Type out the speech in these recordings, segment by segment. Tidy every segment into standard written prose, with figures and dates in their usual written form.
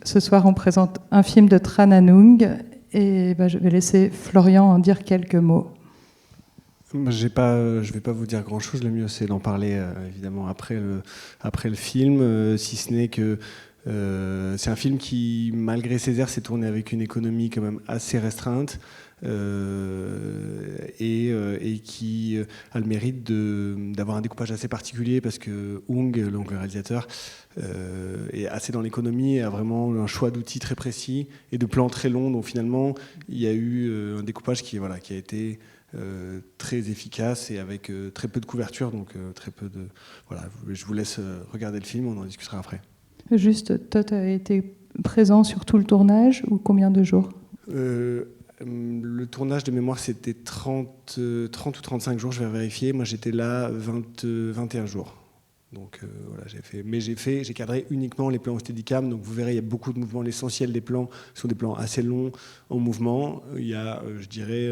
Ce soir, on présente un film de Tran Anung et je vais laisser Florian en dire quelques mots. Je ne vais pas vous dire grand-chose. Le mieux, c'est d'en parler évidemment après le film, si ce n'est que c'est un film qui, malgré ses airs, s'est tourné avec une économie quand même assez restreinte et qui a le mérite d'avoir un découpage assez particulier parce que Hung, donc le réalisateur, est assez dans l'économie et a vraiment un choix d'outils très précis et de plans très longs. Donc finalement, il y a eu un découpage qui a été très efficace et avec très peu de couverture, donc très peu de... Voilà, je vous laisse regarder le film, on en discutera après. Juste, toi, tu as été présent sur tout le tournage ou combien de jours ? Le tournage de mémoire, c'était 30 ou 35 jours, je vais vérifier. Moi, j'étais là 21 jours. Donc voilà, j'ai cadré uniquement les plans au Steadicam. Donc vous verrez, il y a beaucoup de mouvements. L'essentiel des plans sont des plans assez longs en mouvement. Il y a, je dirais,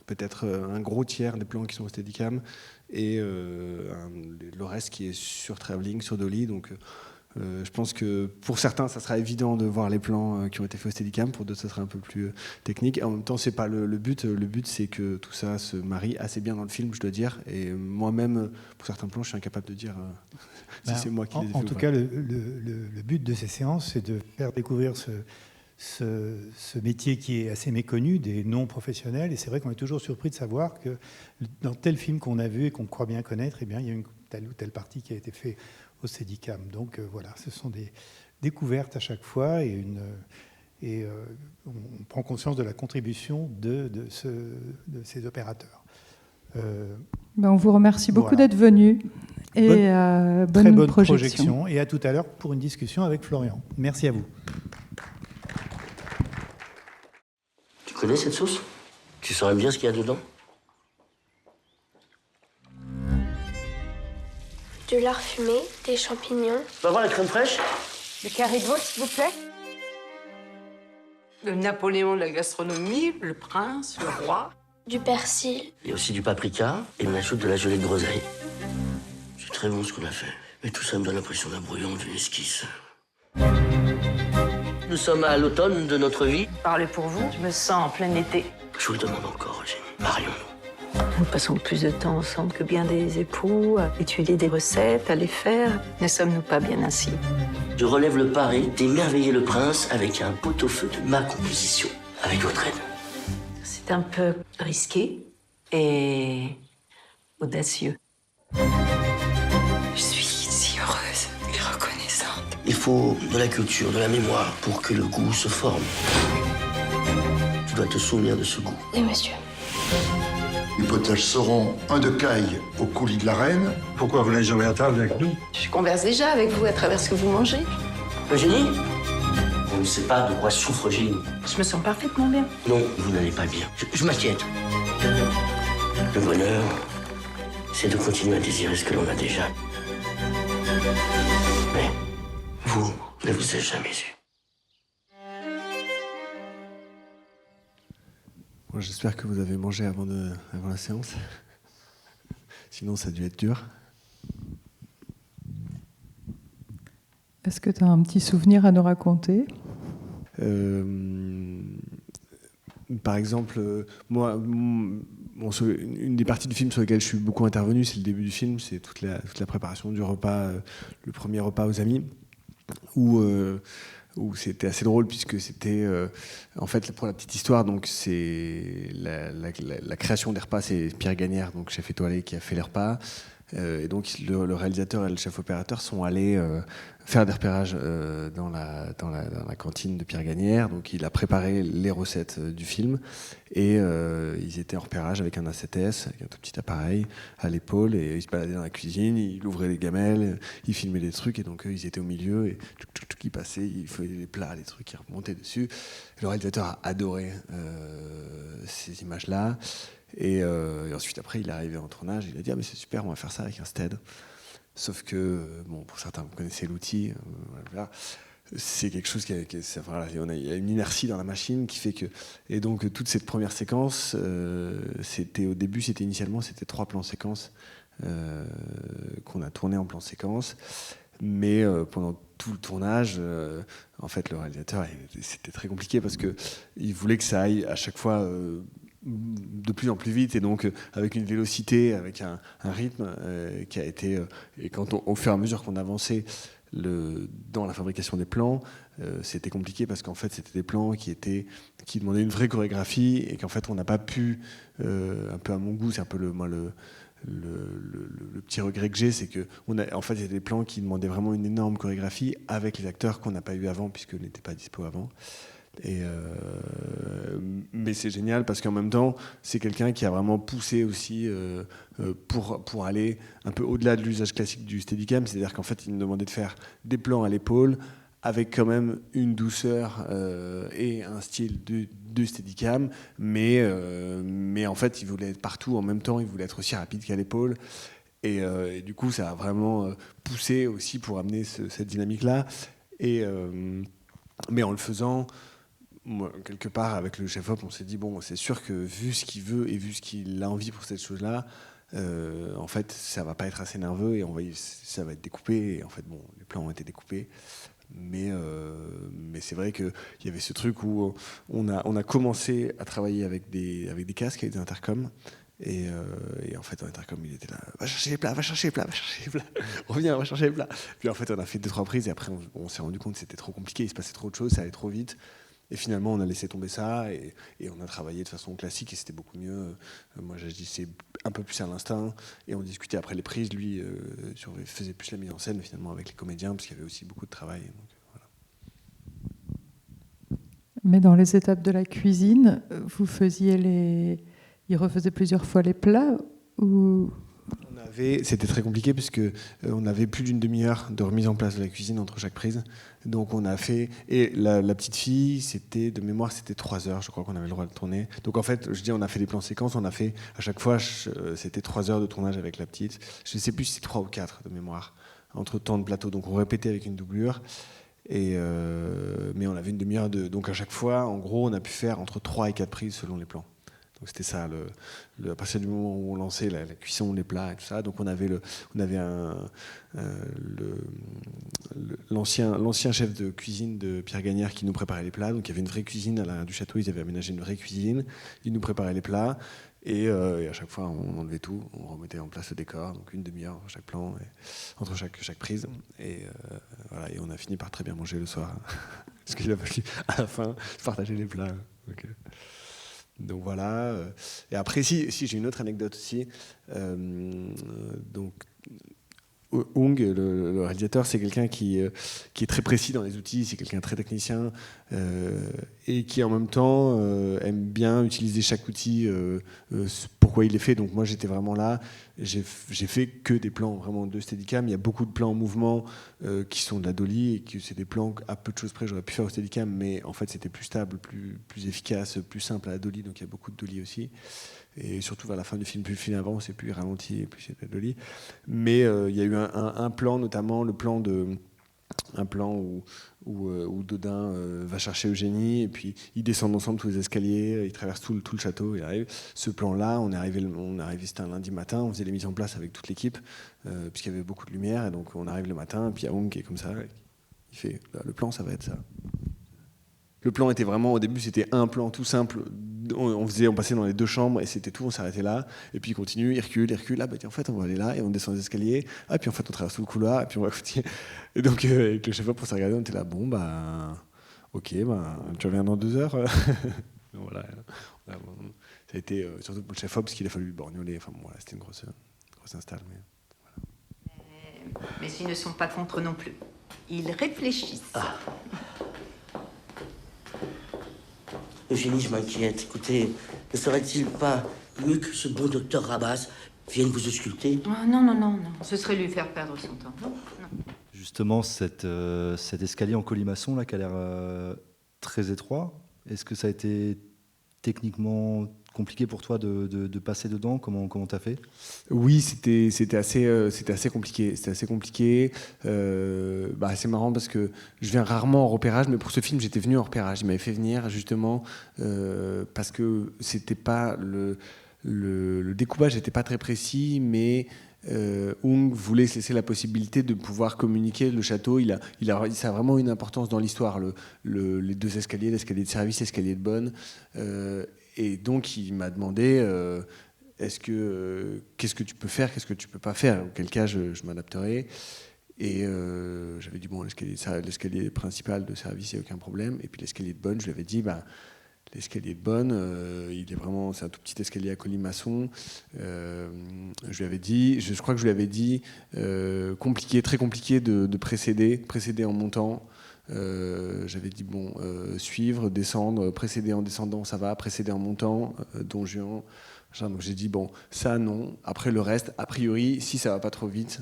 peut-être un gros tiers des plans qui sont au Steadicam et le reste qui est sur travelling, sur dolly. Donc je pense que pour certains, ça sera évident de voir les plans qui ont été faits au Steadicam. Pour d'autres, ça sera un peu plus technique. Et en même temps, c'est pas le but. Le but, c'est que tout ça se marie assez bien dans le film, je dois dire. Et moi-même, pour certains plans, je suis incapable de dire si c'est moi qui les ai fait. En tout cas, le but de ces séances, c'est de faire découvrir ce métier qui est assez méconnu des non-professionnels. Et c'est vrai qu'on est toujours surpris de savoir que dans tel film qu'on a vu et qu'on croit bien connaître, eh bien, il y a une telle ou telle partie qui a été faite au Steadicam. Donc voilà, ce sont des découvertes à chaque fois et on prend conscience de la contribution de ces opérateurs. On vous remercie beaucoup d'être venu et très bonne projection. Et à tout à l'heure pour une discussion avec Florian. Merci à vous. Tu connais cette sauce? Tu saurais bien ce qu'il y a dedans? De lard fumé, des champignons. Tu vas voir la crème fraîche? Le carré de veau, s'il vous plaît. Le Napoléon de la gastronomie, le prince, le roi. Du persil. Il y a aussi du paprika et on ajoute de la gelée de groseille. C'est très bon ce qu'on a fait. Mais tout ça me donne l'impression d'un brouillon, d'une esquisse. Nous sommes à l'automne de notre vie. Parlez pour vous, je me sens en plein été. Je vous le demande encore, Eugénie. Marions-nous. Nous passons plus de temps ensemble que bien des époux, à étudier des recettes, à les faire. Ne sommes-nous pas bien ainsi? Je relève le pari d'émerveiller le prince avec un pot-au-feu de ma composition, avec votre aide. C'est un peu risqué et audacieux. Je suis si heureuse et reconnaissante. Il faut de la culture, de la mémoire pour que le goût se forme. Tu dois te souvenir de ce goût. Oui, monsieur. Les potages seront un de caille au coulis de la reine. Pourquoi vous n'êtes jamais à table avec nous? Je converse déjà avec vous à travers ce que vous mangez. Eugénie? On ne sait pas de quoi souffre Eugénie. Je me sens parfaitement bien. Non, vous n'allez pas bien. Je m'inquiète. Le bonheur, c'est de continuer à désirer ce que l'on a déjà. Mais vous ne vous êtes jamais eu. Bon, j'espère que vous avez mangé avant la séance. Sinon, ça a dû être dur. Est-ce que tu as un petit souvenir à nous raconter ? Par exemple, moi, une des parties du film sur lesquelles je suis beaucoup intervenu, c'est le début du film, c'est toute la préparation du repas, le premier repas aux amis, où c'était assez drôle puisque c'était en fait, pour la petite histoire, donc c'est la création des repas, c'est Pierre Gagnère, donc chef étoilé, qui a fait les repas. Et donc le réalisateur et le chef opérateur sont allés faire des repérages dans la cantine de Pierre Gagnère. Donc il a préparé les recettes du film et ils étaient en repérage avec un A7S, avec un tout petit appareil à l'épaule, et ils se baladaient dans la cuisine, ils ouvraient les gamelles, ils filmaient des trucs, et donc ils étaient au milieu et ils passaient, ils faisaient les plats, les trucs, ils remontaient dessus. Et le réalisateur a adoré ces images-là. Et ensuite, après, il est arrivé en tournage, il a dit « Ah, mais c'est super, on va faire ça avec un Stead ». Sauf que, bon, pour certains, vous connaissez l'outil, voilà. C'est quelque chose voilà, il y a une inertie dans la machine qui fait que... Et donc, toute cette première séquence, au début, initialement, c'était 3 plans séquences qu'on a tourné en plan séquence. Mais pendant tout le tournage, en fait, le réalisateur, c'était très compliqué parce qu'il voulait que ça aille à chaque fois de plus en plus vite, et donc avec une vélocité, avec un rythme qui a été... et quand au fur et à mesure qu'on avançait dans la fabrication des plans, c'était compliqué parce qu'en fait, c'était des plans qui demandaient une vraie chorégraphie et qu'en fait, on n'a pas pu, un peu à mon goût, c'est un peu le petit regret que j'ai, c'est que en fait, il y a des plans qui demandaient vraiment une énorme chorégraphie avec les acteurs qu'on n'a pas eu avant puisqu'ils n'étaient pas dispo avant. Mais c'est génial parce qu'en même temps, c'est quelqu'un qui a vraiment poussé aussi pour aller un peu au-delà de l'usage classique du Steadicam, c'est-à-dire qu'en fait, il nous demandait de faire des plans à l'épaule avec quand même une douceur et un style de Steadicam, mais en fait, il voulait être partout en même temps, il voulait être aussi rapide qu'à l'épaule. Et du coup, ça a vraiment poussé aussi pour amener cette dynamique-là. Mais en le faisant, moi, quelque part, avec le chef-op, on s'est dit, bon, c'est sûr que vu ce qu'il veut et vu ce qu'il a envie pour cette chose-là, en fait, ça va pas être assez nerveux et ça va être découpé. Et en fait, bon, les plans ont été découpés. Mais c'est vrai qu'il y avait ce truc où on a commencé à travailler avec des casques, avec des intercoms. Et en fait, dans l'intercom, il était là, va chercher les plats, reviens, va chercher les plats. Puis en fait, on a fait 2-3 prises et après, on s'est rendu compte que c'était trop compliqué, il se passait trop de choses, ça allait trop vite. Et finalement, on a laissé tomber ça et on a travaillé de façon classique et c'était beaucoup mieux. Moi, j'agissais un peu plus à l'instinct et on discutait après les prises. Lui faisait plus la mise en scène finalement avec les comédiens parce qu'il y avait aussi beaucoup de travail. Donc, voilà. Mais dans les étapes de la cuisine, il refaisait plusieurs fois les plats ou... C'était très compliqué puisque on avait plus d'une demi-heure de remise en place de la cuisine entre chaque prise. Donc on a fait... Et la petite fille, de mémoire, c'était 3 heures, je crois qu'on avait le droit de tourner. Donc en fait, je dis, on a fait des plans séquences, on a fait à chaque fois, c'était 3 heures de tournage avec la petite. Je ne sais plus si c'est 3 ou 4 de mémoire, entre temps de plateau. Donc on répétait avec une doublure. Mais on avait une demi-heure Donc à chaque fois, en gros, on a pu faire entre 3 et 4 prises selon les plans. Donc c'était ça, à partir du moment où on lançait la cuisson, les plats et tout ça. Donc on avait l'ancien chef de cuisine de Pierre Gagnère qui nous préparait les plats. Donc il y avait une vraie cuisine à l'intérieur du château, ils avaient aménagé une vraie cuisine, ils nous préparaient les plats. Et à chaque fois, on enlevait tout, on remettait en place le décor, donc une demi-heure entre chaque plan, entre chaque prise. Et voilà, et on a fini par très bien manger le soir. Parce qu'il a fallu, à la fin, partager les plats. Donc voilà. Et après, si j'ai une autre anecdote aussi. Donc, Ung, le réalisateur, c'est quelqu'un qui est très précis dans les outils, c'est quelqu'un de très technicien et qui en même temps aime bien utiliser chaque outil, pourquoi il est fait. Donc moi j'étais vraiment là, j'ai fait que des plans vraiment de Steadicam. Il y a beaucoup de plans en mouvement qui sont de la dolly et que c'est des plans à peu de choses près j'aurais pu faire au Steadicam, mais en fait c'était plus stable, plus efficace, plus simple à la dolly, donc il y a beaucoup de dolly aussi. Et surtout vers la fin du film, plus le film avance et plus il ralentit et plus c'est de la dolly. Mais il y a eu un plan, notamment un plan où Dodin va chercher Eugénie et puis ils descendent ensemble tous les escaliers, ils traversent tout le château, ils arrivent. Ce plan-là, on est arrivé, c'était un lundi matin, on faisait les mises en place avec toute l'équipe puisqu'il y avait beaucoup de lumière et donc on arrive le matin et puis il y a Ung qui est comme ça, il fait là, le plan ça va être ça. Le plan était vraiment, au début, c'était un plan tout simple. On passait dans les 2 chambres et c'était tout, on s'arrêtait là. Et puis il continue, il recule. Ah, bah, tiens, en fait, on va aller là et on descend les escaliers. Ah, puis en fait, on traverse tout le couloir et puis on va continuer. Et donc, avec le chef-op, pour se regarder, on était là, bon, bah, ok, bah, tu reviens dans 2 heures. Voilà. Ça a été, surtout pour le chef-op, parce qu'il a fallu borgnoler. Enfin, bon, voilà, c'était une grosse install. Mais, voilà. Mais ils ne sont pas contre non plus. Ils réfléchissent. Ah. Eugénie, je m'inquiète. Écoutez, ne serait-il pas mieux que ce bon docteur Rabas vienne vous ausculter? Oh, non. Ce serait lui faire perdre son temps. Non. Justement, cet escalier en colimaçon là, qui a l'air très étroit, est-ce que ça a été techniquement compliqué pour toi de passer dedans? Comment t'as fait? Oui, c'était assez compliqué. C'est marrant parce que je viens rarement en repérage, mais pour ce film, j'étais venu en repérage. Il m'avait fait venir justement parce que c'était pas le découpage n'était pas très précis, mais Ung voulait se laisser la possibilité de pouvoir communiquer. Le château, ça a vraiment une importance dans l'histoire. Les 2 escaliers, l'escalier de service, l'escalier de bonne. Et donc, il m'a demandé qu'est-ce que tu peux faire, qu'est-ce que tu peux pas faire. Auquel cas, je m'adapterai. Et j'avais dit, bon, l'escalier principal de service, il n'y a aucun problème. Et puis l'escalier de bonne, je lui avais dit, l'escalier de bonne, c'est un tout petit escalier à colimaçon. Je lui avais dit, je crois que je lui avais dit, très compliqué de précéder en montant. J'avais dit, bon, suivre, descendre, précéder en descendant, ça va, précéder en montant, Don Juan. Donc j'ai dit, bon, ça non. Après le reste, a priori, si ça va pas trop vite.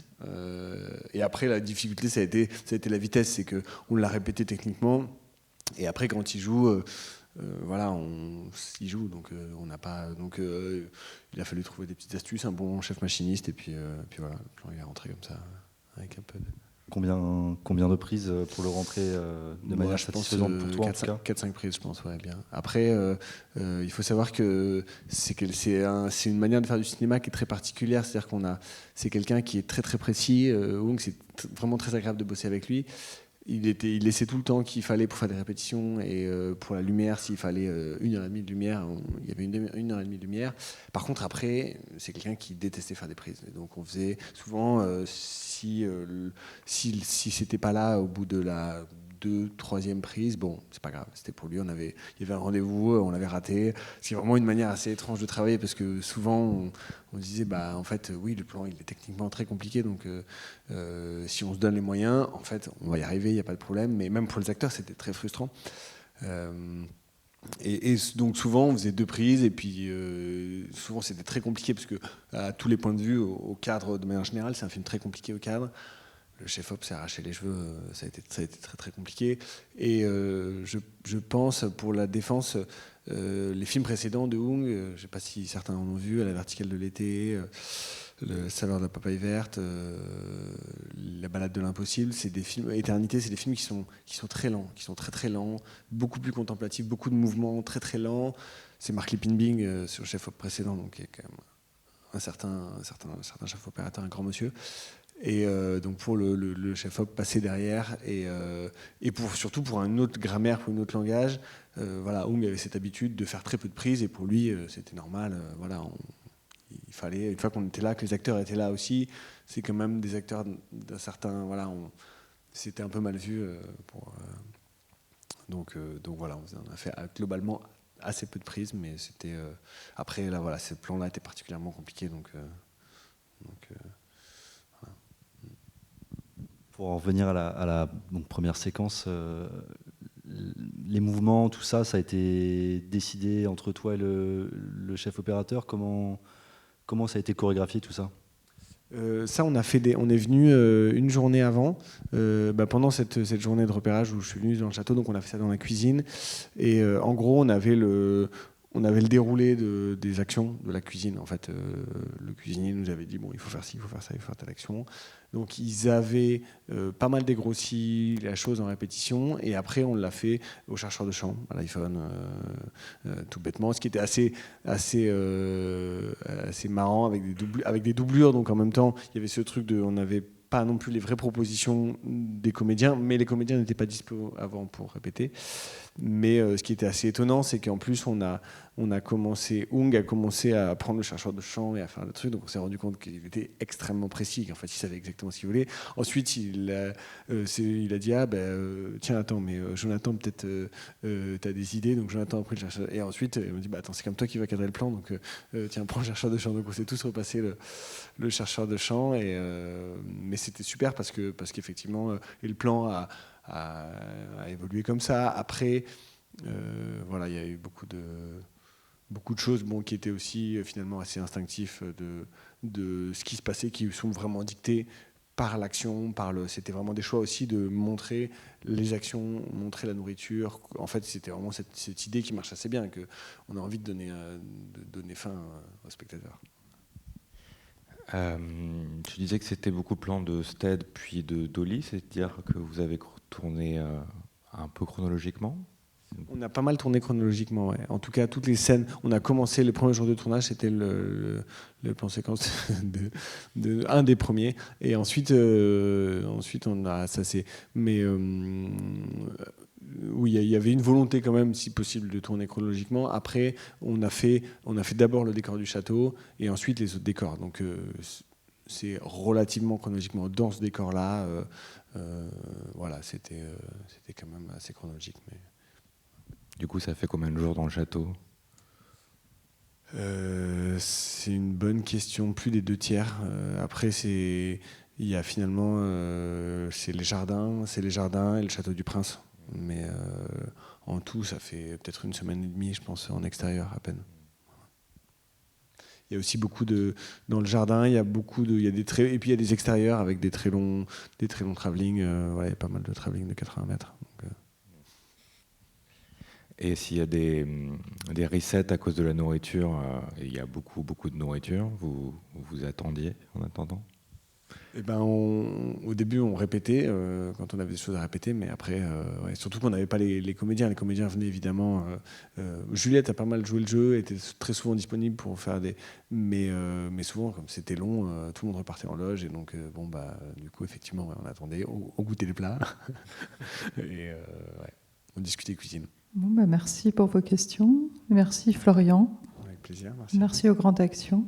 Et après, la difficulté, ça a été la vitesse, c'est qu'on l'a répété techniquement. Et après, quand il joue, il joue, donc on n'a pas. Donc il a fallu trouver des petites astuces, un bon chef machiniste, et puis voilà, le plan il est rentré comme ça, avec un peu de. Combien de prises pour le rentrer de manière satisfaisante pour toi, en tout cas ? 4-5 prises, je pense, ouais, bien. Après, il faut savoir que c'est une manière de faire du cinéma qui est très particulière, c'est-à-dire c'est quelqu'un qui est très très précis. Ung, c'est vraiment très agréable de bosser avec lui. Il laissait tout le temps qu'il fallait pour faire des répétitions, et pour la lumière, s'il fallait 1h30 de lumière, il y avait 1h30 de lumière. Par contre, après, c'est quelqu'un qui détestait faire des prises. Et donc on faisait souvent, si c'était pas là au bout de la 2-3e prise, bon, c'est pas grave, c'était pour lui, il y avait un rendez-vous, on l'avait raté. C'est vraiment une manière assez étrange de travailler, parce que souvent on disait, en fait, oui, le plan il est techniquement très compliqué, donc si on se donne les moyens, en fait, on va y arriver, il n'y a pas de problème. Mais même pour les acteurs, c'était très frustrant. Et donc souvent on faisait 2 prises, et puis souvent c'était très compliqué, parce que à tous les points de vue, au cadre de manière générale, c'est un film très compliqué au cadre. Le chef-op s'est arraché les cheveux, ça a été très très compliqué. Et je pense, pour la défense, les films précédents de Ung, je ne sais pas si certains en ont vu, À la verticale de l'été, Le saveur de la papaye verte, La balade de l'impossible, c'est des films, Éternité, c'est des films qui sont très lents, qui sont très très lents, beaucoup plus contemplatifs, beaucoup de mouvements très très lents. C'est Mark Lippenbeek sur le chef-op précédent, donc il y a quand même un certain chef opérateur, un grand monsieur. Et donc pour le chef-op passer derrière, et surtout pour un autre grammaire, pour un autre langage, Ung avait cette habitude de faire très peu de prises, et pour lui c'était normal. Il fallait, une fois qu'on était là, que les acteurs étaient là aussi. C'est quand même des acteurs d'un certain, c'était un peu mal vu. Donc voilà, on a fait globalement assez peu de prises, mais c'était après là, ce plan-là était particulièrement compliqué, donc. Pour en revenir à la première séquence, les mouvements, tout ça, ça a été décidé entre toi et le chef opérateur. Comment ça a été chorégraphié, tout ça ? Ça, on est venu une journée avant, pendant cette journée de repérage où je suis venu dans le château, donc on a fait ça dans la cuisine. Et en gros, on avait le déroulé des actions de la cuisine. En fait, le cuisinier nous avait dit, bon, il faut faire ci, il faut faire ça, il faut faire telle action. Donc ils avaient pas mal dégrossi la chose en répétition, et après on l'a fait au chercheur de chant, à l'iPhone, tout bêtement, ce qui était assez marrant, avec des doublures. Donc en même temps, il y avait ce truc on n'avait pas non plus les vraies propositions des comédiens, mais les comédiens n'étaient pas dispo avant pour répéter. Mais ce qui était assez étonnant, c'est qu'en plus Ung a commencé à prendre le chercheur de chant et à faire le truc, donc on s'est rendu compte qu'il était extrêmement précis, qu'en fait il savait exactement ce qu'il voulait. Ensuite il a dit tiens, attends, mais Jonathan, peut-être t'as des idées. Donc Jonathan a pris le chercheur, et ensuite il m'a dit attends, c'est comme toi qui va cadrer le plan, donc tiens, prends le chercheur de chant. Donc on s'est tous repassé le chercheur de chant, mais c'était super parce qu'effectivement et le plan a évolué comme ça. Après, il y a eu beaucoup de choses qui étaient aussi finalement assez instinctifs de ce qui se passait, qui sont vraiment dictés par l'action, c'était vraiment des choix aussi de montrer les actions, montrer la nourriture. En fait, c'était vraiment cette idée qui marche assez bien, qu'on a envie de donner fin aux spectateurs. Tu disais que c'était beaucoup de plans de Stead puis de Dolly, c'est-à-dire que vous avez tourné un peu chronologiquement ? On a pas mal tourné chronologiquement, ouais. En tout cas, toutes les scènes, on a commencé le premier jour de tournage, c'était le plan séquence de un des premiers, et ensuite on a ça c'est, mais oui, il y avait une volonté quand même, si possible, de tourner chronologiquement. Après, on a fait d'abord le décor du château et ensuite les autres décors. Donc c'est relativement chronologiquement dans ce décor-là. Voilà, c'était quand même assez chronologique. Mais... Du coup, ça fait combien de jours dans le château ? C'est une bonne question, plus des 2/3. Après, il y a finalement c'est les jardins et le château du Prince. Mais en tout, ça fait peut-être 1 semaine et demie, je pense, en extérieur à peine. Il y a aussi beaucoup dans le jardin, il y a et puis il y a des extérieurs avec des très longs travelling. Ouais, il y a pas mal de travelling de 80 mètres. Donc, Et s'il y a des resets à cause de la nourriture, il y a beaucoup de nourriture, vous attendiez en attendant ? Eh ben, au début, on répétait quand on avait des choses à répéter, mais après, ouais, surtout qu'on n'avait pas les comédiens. Les comédiens venaient évidemment. Juliette a pas mal joué le jeu, était très souvent disponible pour faire mais souvent, comme c'était long, tout le monde repartait en loge, et donc du coup, effectivement, ouais, on attendait, on goûtait les plats, et ouais, on discutait cuisine. Bon, merci pour vos questions. Merci Florian. Avec plaisir. Merci. Merci au Grand Action.